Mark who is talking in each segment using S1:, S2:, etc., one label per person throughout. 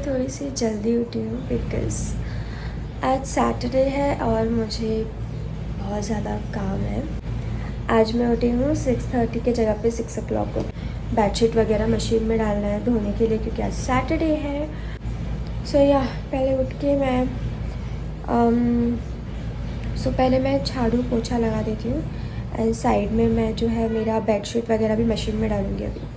S1: थोड़ी सी जल्दी उठी हूँ बिकॉज़ आज सैटरडे है और मुझे बहुत ज़्यादा काम है। आज मैं उठी हूँ 6:30 के जगह पे 6 o'clock को। बेडशीट वगैरह मशीन में डालना है धोने के लिए क्योंकि आज सैटरडे है। पहले उठ के मैं पहले मैं झाड़ू पोछा लगा देती हूँ एंड साइड में मैं जो है मेरा बेडशीट वगैरह भी मशीन में डालूँगी अभी।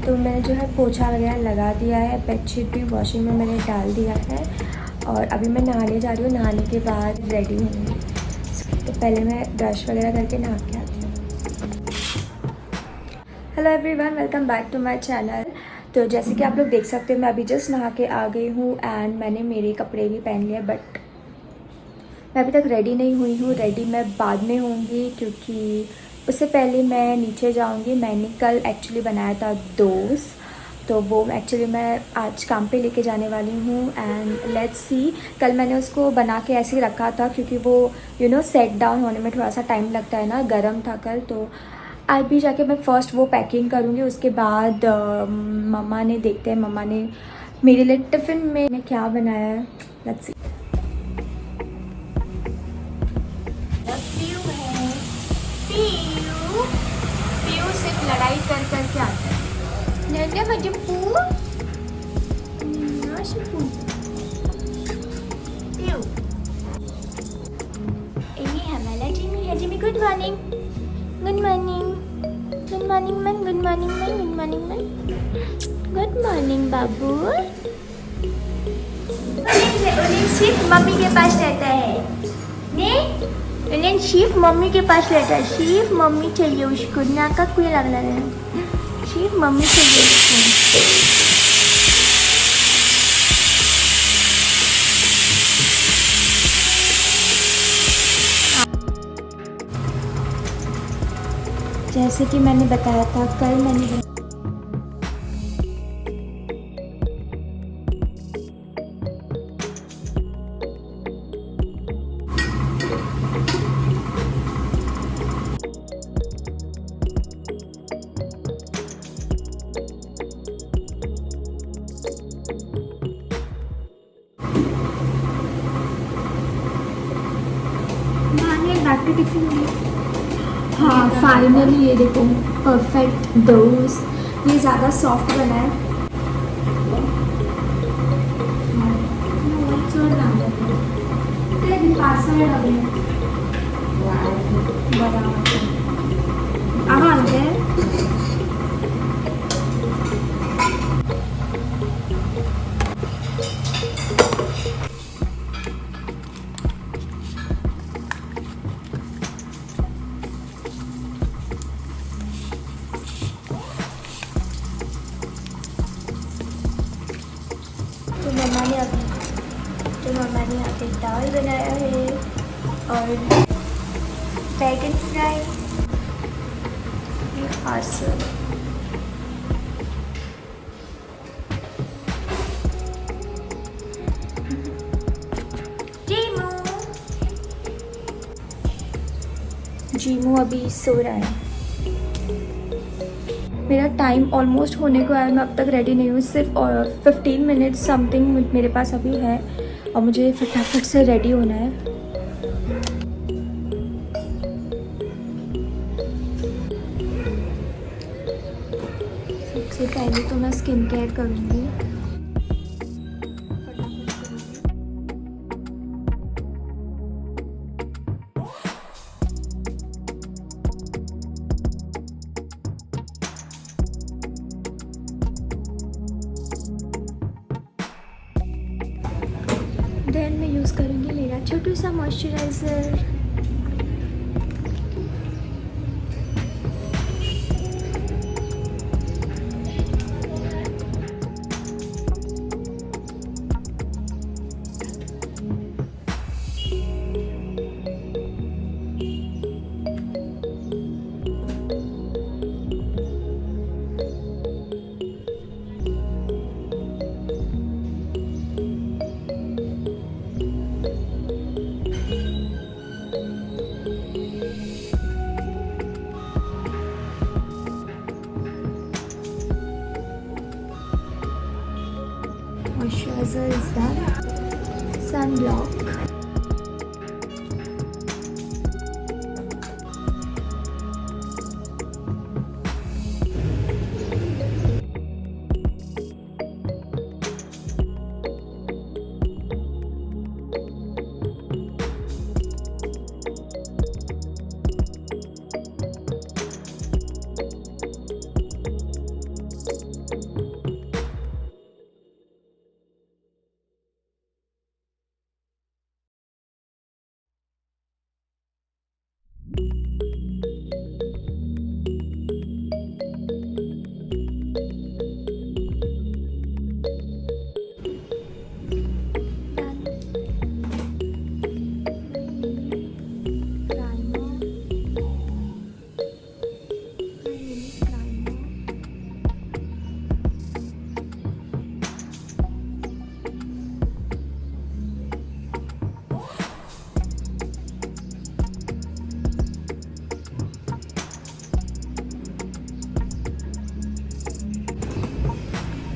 S1: तो मैंने जो है पोछा वगैरह लगा दिया है, बेडशीट भी वॉशिंग में मैंने डाल दिया है और अभी मैं नहाने जा रही हूँ। नहाने के बाद रेडी होंगी। तो पहले मैं ब्रश वगैरह करके नहा के आती हूँ। Hello everyone, welcome back to my channel. तो जैसे कि आप लोग देख सकते हो मैं अभी जस्ट नहा के आ गई हूँ एंड मैंने मेरे कपड़े भी पहन लिए, बट मैं अभी तक रेडी नहीं हुई हूँ। रेडी मैं बाद में होंगी क्योंकि उससे पहले मैं नीचे जाऊंगी। मैंने कल एक्चुअली बनाया था दोस्त, तो वो एक्चुअली मैं आज काम पे लेके जाने वाली हूँ एंड लेट्स सी। कल मैंने उसको बना के ऐसे ही रखा था क्योंकि वो सेट डाउन होने में थोड़ा सा टाइम लगता है ना, गर्म था कल। तो आज भी जाके मैं फ़र्स्ट वो पैकिंग करूँगी, उसके बाद मम्मा ने देखते हैं मम्मा ने मेरे लिए टिफ़िन में क्या बनाया है। Let's see. पीयू सिर्फ लड़ाई कर करके आता है। नन्या मजपू पीयू ये हमारा जिमी है। Jimmy good morning, good morning, good morning man, good morning man, good morning man, good morning बाबू। उन्हें सिर्फ मम्मी के पास रहता है ने, उन्हें सिर्फ मम्मी के पास रहता है। सिर्फ मम्मी चाहिए उसको, ना का कोई लगना है, सिर्फ मम्मी चाहिए उसको। जैसे कि मैंने बताया था कल मैंने हाँ फाइनली ये देखो परफेक्ट डोज। ये ज़्यादा सॉफ्ट बना है। तो मम्मा ने यहाँ पे दाल बनाया है और बैगन फ्राई और चीमू अभी सो रहा है। मेरा टाइम ऑलमोस्ट होने को आया, मैं अब तक रेडी नहीं हूँ। सिर्फ 15 मिनट्स समथिंग मेरे पास अभी है और मुझे फटाफट से रेडी होना है। सबसे पहले तो मैं स्किन केयर करूँगी। देन मैं यूज़ करूँगी मेरा छोटू सा moisturiser. Moisturizer is done. Sunblock.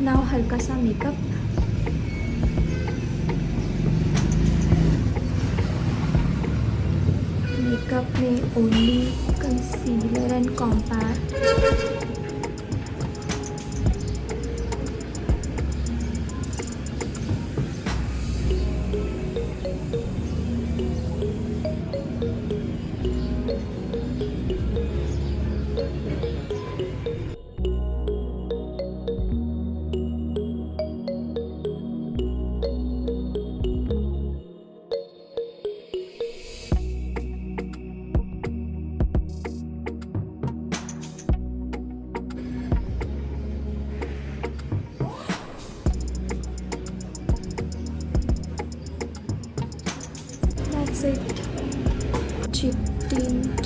S1: Now हल्का सा मेकअप। मेकअप में only concealer and compact. That's it. Cheek tint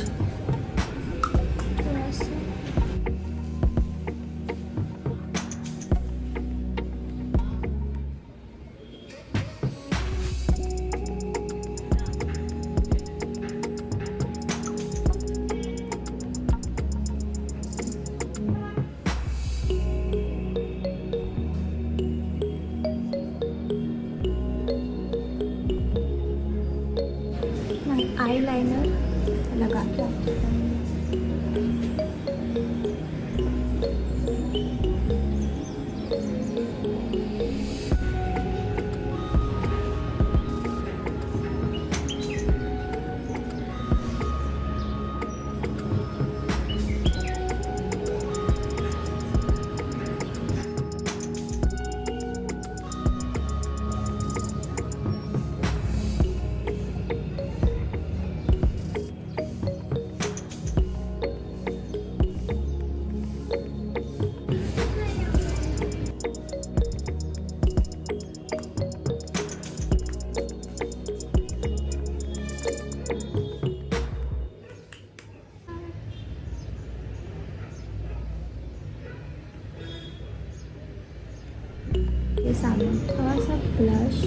S1: थोड़ा सा। आईलाइनर लगा के आती हूँ। सामने थोड़ा सा ब्लश,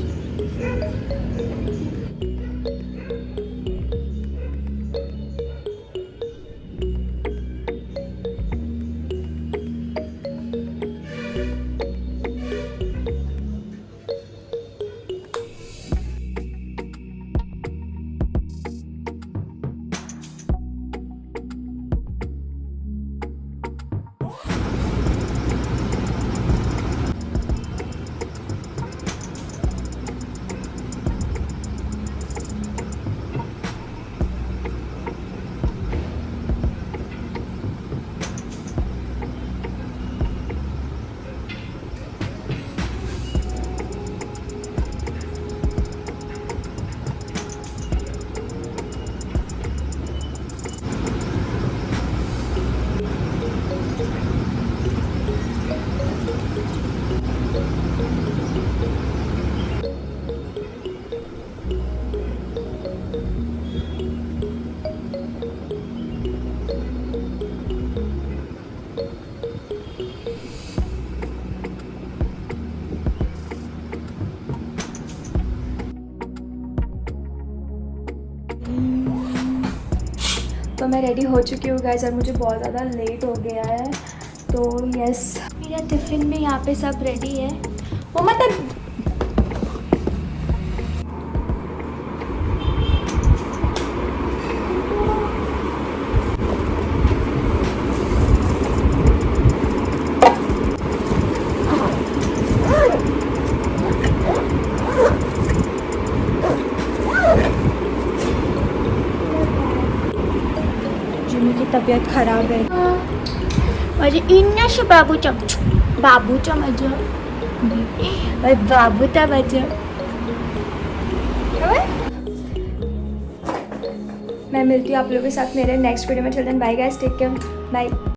S1: मैं रेडी हो चुकी हूँ गाइस और मुझे बहुत ज़्यादा लेट हो गया है। तो यस, मेरा टिफ़िन में यहाँ पे सब रेडी है। वो मतलब जिमी की तबीयत खराब है। माझे इन्नाशे बाबूचा माझं बाबूचा माझं। मैं मिलती हूँ आप लोगों के साथ मेरे नेक्स्ट वीडियो में। Children bye guys, take care, bye.